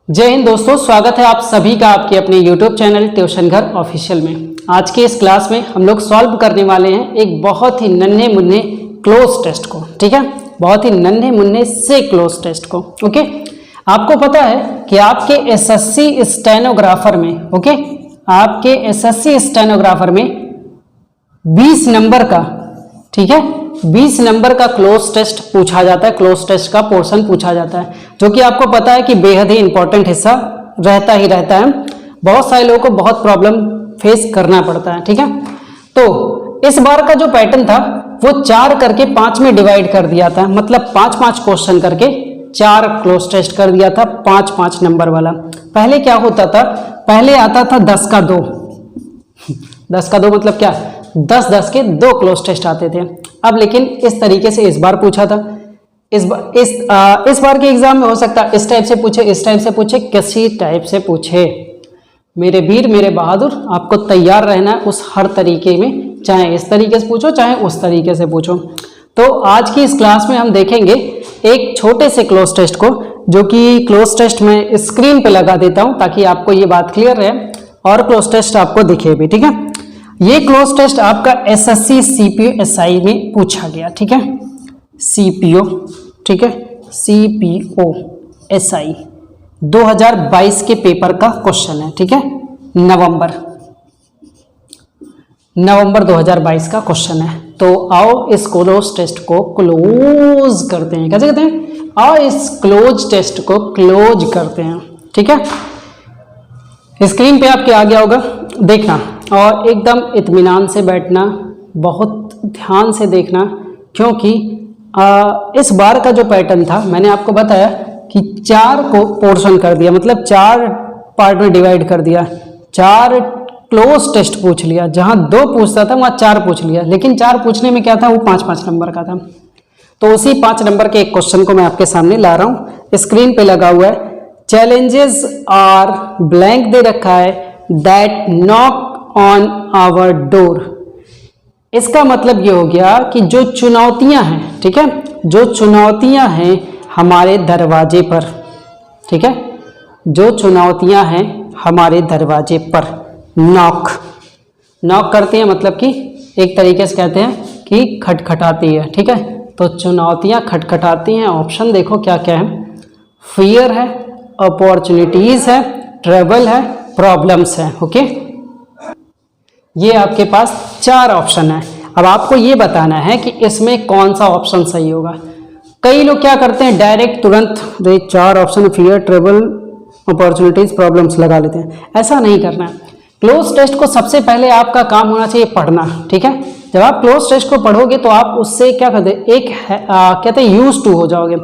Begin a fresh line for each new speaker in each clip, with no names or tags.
जय हिंद दोस्तों, स्वागत है आप सभी का आपके अपने YouTube चैनल ट्यूशन घर ऑफिशियल में। आज के इस क्लास में हम लोग सॉल्व करने वाले हैं एक बहुत ही नन्हे मुन्ने क्लोज टेस्ट को। ठीक है, बहुत ही नन्हे मुन्ने से क्लोज टेस्ट को। ओके, आपको पता है कि आपके एसएससी स्टेनोग्राफर में आपके एसएससी स्टेनोग्राफर में 20 नंबर का, ठीक है, 20 नंबर का क्लोज टेस्ट पूछा जाता है, क्लोज टेस्ट का पोर्शन पूछा जाता है, जो कि आपको पता है कि बेहद ही इंपॉर्टेंट हिस्सा रहता है। बहुत सारे लोगों को बहुत प्रॉब्लम फेस करना पड़ता है। ठीक है, तो इस बार का जो पैटर्न था वो 4 करके 5 में डिवाइड कर दिया था, मतलब 5-5 क्वेश्चन करके 4 क्लोज टेस्ट कर दिया था, 5-5 नंबर वाला। पहले क्या होता था, पहले आता था 10 का 2 10 का 2 मतलब क्या, 10-10 के 2 क्लोज टेस्ट आते थे। अब लेकिन इस तरीके से इस बार पूछा था, इस बार के एग्जाम में हो सकता है इस टाइप से पूछे, इस टाइप से पूछे, किसी टाइप से पूछे। मेरे वीर मेरे बहादुर, आपको तैयार रहना है उस हर तरीके में, चाहे इस तरीके से पूछो चाहे उस तरीके से पूछो। तो आज की इस क्लास में हम देखेंगे एक छोटे से क्लोज टेस्ट को, जो कि क्लोज टेस्ट मैं स्क्रीन पे लगा देता हूं ताकि आपको ये बात क्लियर रहे और क्लोज टेस्ट आपको दिखे भी। ठीक है, ये क्लोज टेस्ट आपका एसएससी सीपीओ एसआई में पूछा गया। ठीक है, सीपीओ, ठीक है, सीपीओ एसआई 2022 के पेपर का क्वेश्चन है। ठीक है, नवंबर 2022 का क्वेश्चन है। तो आओ इस क्लोज टेस्ट को क्लोज करते हैं। कैसे कहते हैं, आओ इस क्लोज टेस्ट को क्लोज करते हैं। ठीक है, स्क्रीन पे आपके आ गया होगा, देखना और एकदम इत्मीनान से बैठना, बहुत ध्यान से देखना, क्योंकि इस बार का जो पैटर्न था मैंने आपको बताया कि 4 को पोर्शन कर दिया, मतलब 4 पार्ट में डिवाइड कर दिया, 4 क्लोज टेस्ट पूछ लिया। जहां 2 पूछता था वहां 4 पूछ लिया, लेकिन 4 पूछने में क्या था, वो 5-5 नंबर का था। तो उसी 5 नंबर के एक क्वेश्चन को मैं आपके सामने ला रहा हूं, स्क्रीन पे लगा हुआ है। चैलेंजेस आर ब्लैंक दे रखा है, that knock on our door. इसका मतलब ये हो गया कि जो चुनौतियां हैं, ठीक है, जो चुनौतियां हैं हमारे दरवाजे पर, ठीक है, जो चुनौतियां हैं हमारे दरवाजे पर नॉक करती हैं, मतलब कि एक तरीके से कहते हैं कि खटखटाती है। ठीक है, तो चुनौतियां खटखटाती हैं। ऑप्शन देखो क्या क्या है, फियर है, अपॉर्चुनिटीज है, ट्रबल है, प्रॉब्लम्स है। ओके, ये आपके पास 4 ऑप्शन है। अब आपको ये बताना है कि इसमें कौन सा ऑप्शन सही होगा। कई लोग क्या करते हैं, डायरेक्ट तुरंत 4 option fear, trouble, opportunities, problems लगा लेते हैं। ऐसा नहीं करना है। क्लोज टेस्ट को सबसे पहले आपका काम होना चाहिए पढ़ना। ठीक है, जब आप क्लोज टेस्ट को पढ़ोगे तो आप उससे क्या कहते हैं, कहते हैं यूज टू हो जाओगे,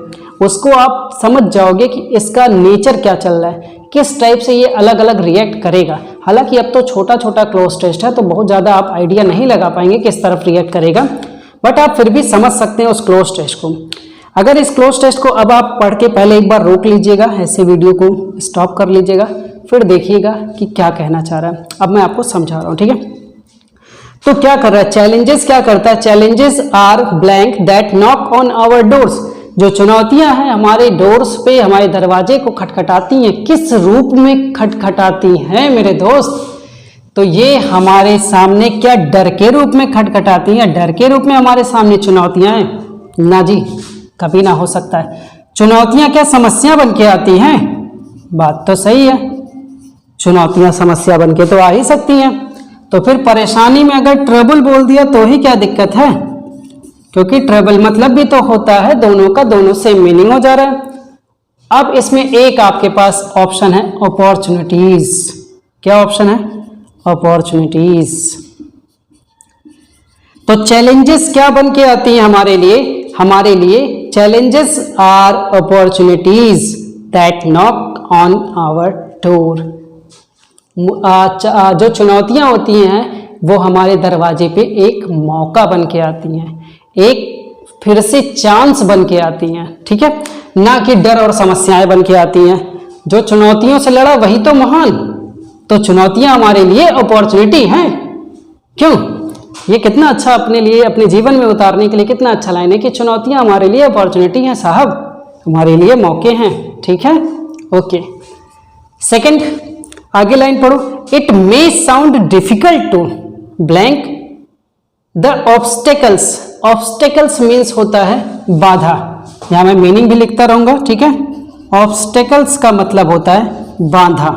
उसको आप समझ जाओगे कि इसका नेचर क्या चल रहा है, किस टाइप से ये अलग अलग रिएक्ट करेगा। हालांकि अब तो छोटा छोटा क्लोज टेस्ट है तो बहुत ज़्यादा आप आइडिया नहीं लगा पाएंगे किस तरफ रिएक्ट करेगा, बट आप फिर भी समझ सकते हैं उस क्लोज टेस्ट को। अगर इस क्लोज टेस्ट को अब आप पढ़ के पहले एक बार रोक लीजिएगा, ऐसे वीडियो को स्टॉप कर लीजिएगा, फिर देखिएगा कि क्या कहना चाह रहा है। अब मैं आपको समझा रहा हूँ। ठीक है, तो क्या कर रहा है, चैलेंजेस क्या करता है, challenges are blank that knock on our doors. जो चुनौतियां हैं हमारे डोर्स पे, हमारे दरवाजे को खटखटाती हैं। किस रूप में खटखटाती हैं मेरे दोस्त, तो ये हमारे सामने क्या डर के रूप में खटखटाती हैं। डर के रूप में हमारे सामने चुनौतियां हैं ना जी, कभी ना हो सकता है। चुनौतियां क्या समस्या बन के आती हैं, बात तो सही है, चुनौतियां समस्या बन के तो आ ही सकती हैं। तो फिर परेशानी में अगर ट्रबल बोल दिया तो ही क्या दिक्कत है, क्योंकि ट्रबल मतलब भी तो होता है दोनों का, दोनों सेम मीनिंग हो जा रहा है। अब इसमें एक आपके पास ऑप्शन है अपॉर्चुनिटीज। क्या ऑप्शन है, अपॉर्चुनिटीज। तो चैलेंजेस क्या बन के आती हैं हमारे लिए challenges are opportunities that knock on our door. जो चुनौतियां होती हैं वो हमारे दरवाजे पे एक मौका बन के आती हैं, एक फिर से चांस बन के आती हैं। ठीक है, ना कि डर और समस्याएं बन के आती हैं। जो चुनौतियों से लड़ा वही तो महान। तो चुनौतियां हमारे लिए अपॉर्चुनिटी हैं। क्यों, ये कितना अच्छा अपने लिए, अपने जीवन में उतारने के लिए कितना अच्छा लाइन है कि चुनौतियां हमारे लिए अपॉर्चुनिटी हैं साहब, हमारे लिए मौके हैं। ठीक है, ओके। सेकंड, आगे लाइन पढ़ो, it may sound difficult to blank the obstacles. Obstacles means होता है बाधा, यहां मैं मीनिंग भी लिखता रहूंगा, ठीक है। ऑब्स्टेकल्स का मतलब होता है बाधा,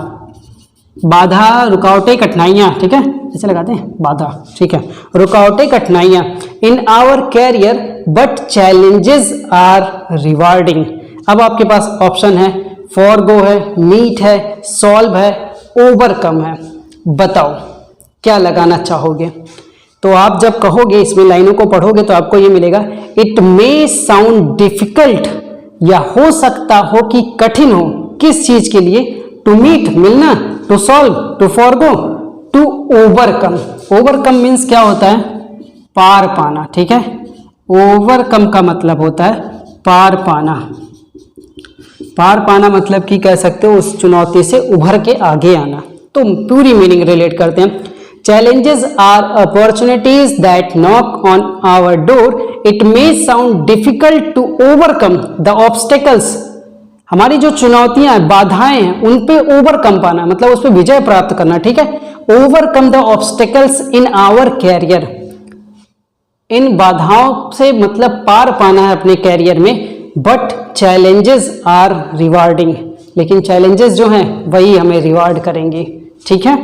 बाधा, रुकावटें, कठिनाइयां, ठीक है, ऐसे लगाते हैं बाधा, ठीक है, रुकावटें, कठिनाइयां in our career but challenges are rewarding. अब आपके पास ऑप्शन है, फॉरगो है, मीट है, सॉल्व है, ओवरकम है, बताओ क्या लगाना चाहोगे। तो आप जब कहोगे, इसमें लाइनों को पढ़ोगे तो आपको ये मिलेगा, इट मे साउंड डिफिकल्ट, या हो सकता हो कि कठिन हो, किस चीज के लिए, टू मीट मिलना, to solve, to forgo, to overcome. Overcome means क्या होता है, पार पाना, ठीक है। ओवरकम का मतलब होता है पार पाना। पार पाना मतलब कि कह सकते हो उस चुनौती से उभर के आगे आना। तो पूरी मीनिंग रिलेट करते हैं, challenges are opportunities that knock on our door, it may sound difficult to overcome the obstacles. हमारी जो चुनौतियां बाधाएं हैं उन पे ओवरकम पाना, मतलब उस पे विजय प्राप्त करना, ठीक है। Overcome the obstacles in our career, इन बाधाओं से मतलब पार पाना है अपने कैरियर में, बट चैलेंजेस आर रिवार्डिंग, लेकिन चैलेंजेस जो हैं वही हमें रिवार्ड करेंगे, ठीक है।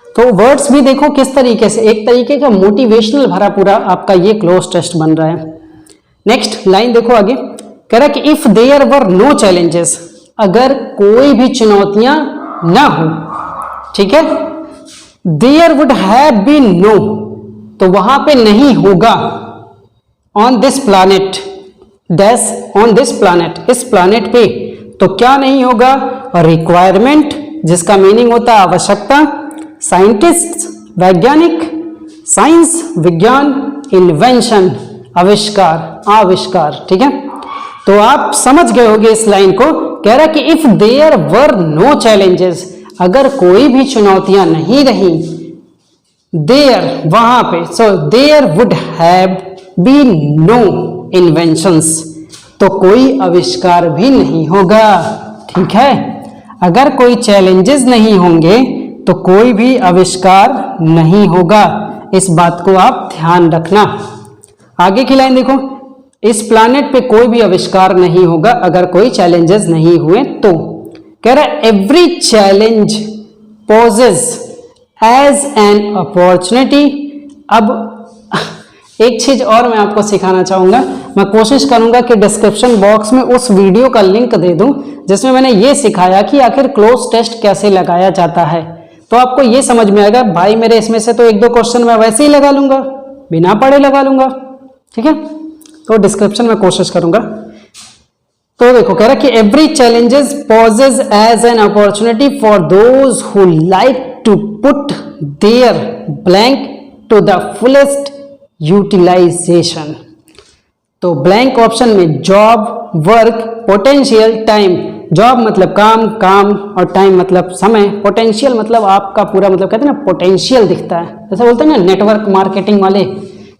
तो वर्ड्स भी देखो किस तरीके से, एक तरीके का मोटिवेशनल भरा पूरा आपका ये क्लोज टेस्ट बन रहा है। नेक्स्ट लाइन देखो आगे, कह रहा है कि if there were no challenges, अगर कोई भी चुनौतियां ना हो, ठीक है, there would have been no, तो वहां पे नहीं होगा, on this planet dash, on this planet, इस प्लैनेट पे, तो क्या नहीं होगा, रिक्वायरमेंट, जिसका मीनिंग होता है आवश्यकता, साइंटिस्ट वैज्ञानिक, साइंस विज्ञान, इन्वेंशन आविष्कार, आविष्कार, ठीक है। तो आप समझ गए होंगे इस लाइन को, कह रहा है कि if there were no challenges, अगर कोई भी चुनौतियां नहीं रही, देयर वहां पे, so there would have been no inventions, तो कोई आविष्कार भी नहीं होगा, ठीक है। अगर कोई चैलेंजेस नहीं होंगे तो कोई भी आविष्कार नहीं होगा, इस बात को आप ध्यान रखना। आगे की लाइन देखो, इस प्लैनेट पे कोई भी आविष्कार नहीं होगा अगर कोई चैलेंजेस नहीं हुए तो। कह रहा है every challenge poses as an opportunity. अब एक चीज और मैं आपको सिखाना चाहूंगा, मैं कोशिश करूंगा कि डिस्क्रिप्शन बॉक्स में उस वीडियो का लिंक दे दूं जिसमें मैंने ये सिखाया कि आखिर क्लोज टेस्ट कैसे लगाया जाता है। तो आपको ये समझ में आएगा, भाई मेरे इसमें से तो एक दो क्वेश्चन मैं वैसे ही लगा लूंगा, बिना पढ़े लगा लूंगा, ठीक है। तो डिस्क्रिप्शन में कोशिश करूंगा। तो देखो कह रहा कि every challenges poses as an opportunity for those who like to put their blank to the fullest utilization. तो ब्लैंक ऑप्शन में job, work, potential, time. Job मतलब काम, काम और टाइम मतलब समय, पोटेंशियल मतलब आपका पूरा मतलब कहते हैं ना पोटेंशियल दिखता है, जैसे बोलते हैं ना नेटवर्क मार्केटिंग वाले,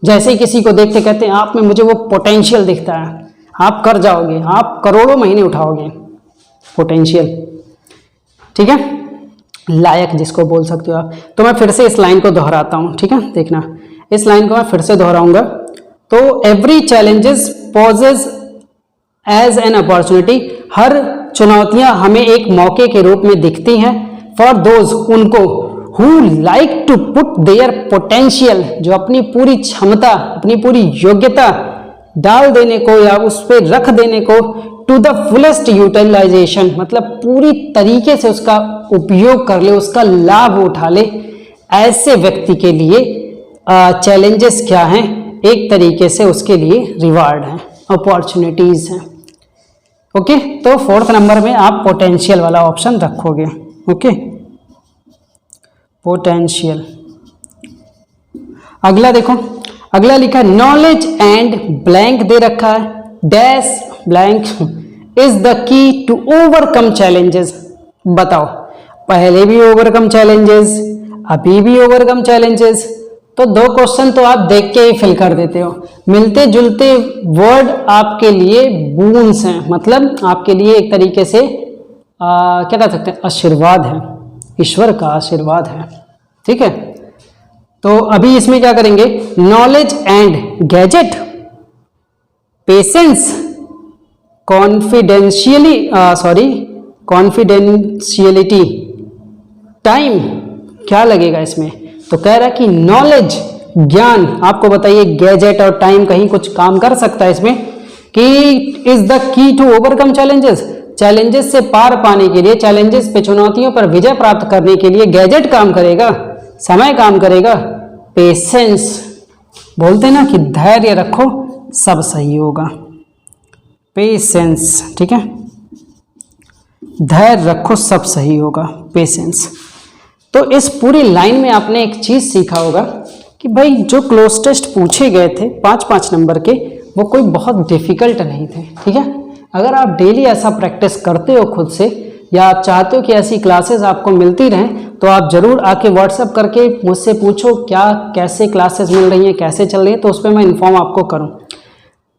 जैसे ही किसी को देखते कहते हैं आप में मुझे वो पोटेंशियल दिखता है, आप कर जाओगे, आप करोड़ों महीने उठाओगे, पोटेंशियल, ठीक है, लायक जिसको बोल सकते हो आप। तो मैं फिर से इस लाइन को दोहराता हूँ, ठीक है, देखना इस लाइन को मैं फिर से दोहराऊंगा। तो every challenges poses as an opportunity, हर चुनौतियां हमें एक मौके के रूप में दिखती हैं, फॉर दोज उनको, who like to put their potential, जो अपनी पूरी क्षमता, अपनी पूरी योग्यता डाल देने को या उस पर रख देने को, टू द फुलेस्ट यूटिलाइजेशन मतलब पूरी तरीके से उसका उपयोग कर ले, उसका लाभ उठा ले, ऐसे व्यक्ति के लिए चैलेंजेस क्या हैं, एक तरीके से उसके लिए रिवार्ड है, अपॉर्चुनिटीज हैं। ओके, तो फोर्थ नंबर में आप पोटेंशियल वाला ऑप्शन रखोगे। Okay, potential. अगला देखो, अगला लिखा है नॉलेज एंड ब्लैंक दे रखा है, dash blank is the key to overcome challenges. बताओ, पहले भी ओवरकम चैलेंजेस, अभी भी ओवरकम चैलेंजेस, तो दो क्वेश्चन तो आप देख के ही फिल कर देते हो। मिलते जुलते वर्ड आपके लिए बून्स हैं, मतलब आपके लिए एक तरीके से क्या कह सकते हैं, आशीर्वाद है, ईश्वर का आशीर्वाद है। ठीक है, तो अभी इसमें क्या करेंगे, knowledge and gadget, patience, confidentiality, time, क्या लगेगा इसमें, तो कह रहा है कि नॉलेज ज्ञान, आपको बताइए गैजेट और टाइम कहीं कुछ काम कर सकता है इसमें, कि is the key to overcome challenges, challenges से पार पाने के लिए, चैलेंजेस पे चुनौतियों पर विजय प्राप्त करने के लिए गैजेट काम करेगा, समय काम करेगा, पेशेंस, बोलते हैं ना कि धैर्य रखो सब सही होगा, पेशेंस, ठीक है, धैर्य रखो सब सही होगा, पेशेंस। तो इस पूरी लाइन में आपने एक चीज सीखा होगा कि भाई जो क्लोज टेस्ट पूछे गए थे 5-5 नंबर के, वो कोई बहुत डिफिकल्ट नहीं थे। ठीक है, अगर आप डेली ऐसा प्रैक्टिस करते हो खुद से, या आप चाहते हो कि ऐसी क्लासेस आपको मिलती रहें, तो आप जरूर आके व्हाट्सएप करके मुझसे पूछो क्या कैसे क्लासेस मिल रही हैं, कैसे चल रही है, तो उस पर मैं इन्फॉर्म आपको करूं।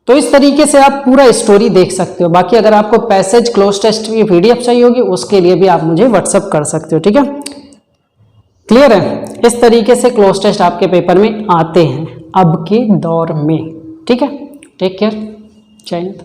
तो इस तरीके से आप पूरा स्टोरी देख सकते हो। बाकी अगर आपको पैसेज क्लोज टेस्ट की PDF चाहिए होगी, उसके लिए भी आप मुझे व्हाट्सएप कर सकते हो। ठीक है, क्लियर है, इस तरीके से क्लोज टेस्ट आपके पेपर में आते हैं अब के दौर में। ठीक है, टेक केयर, जय हिंद।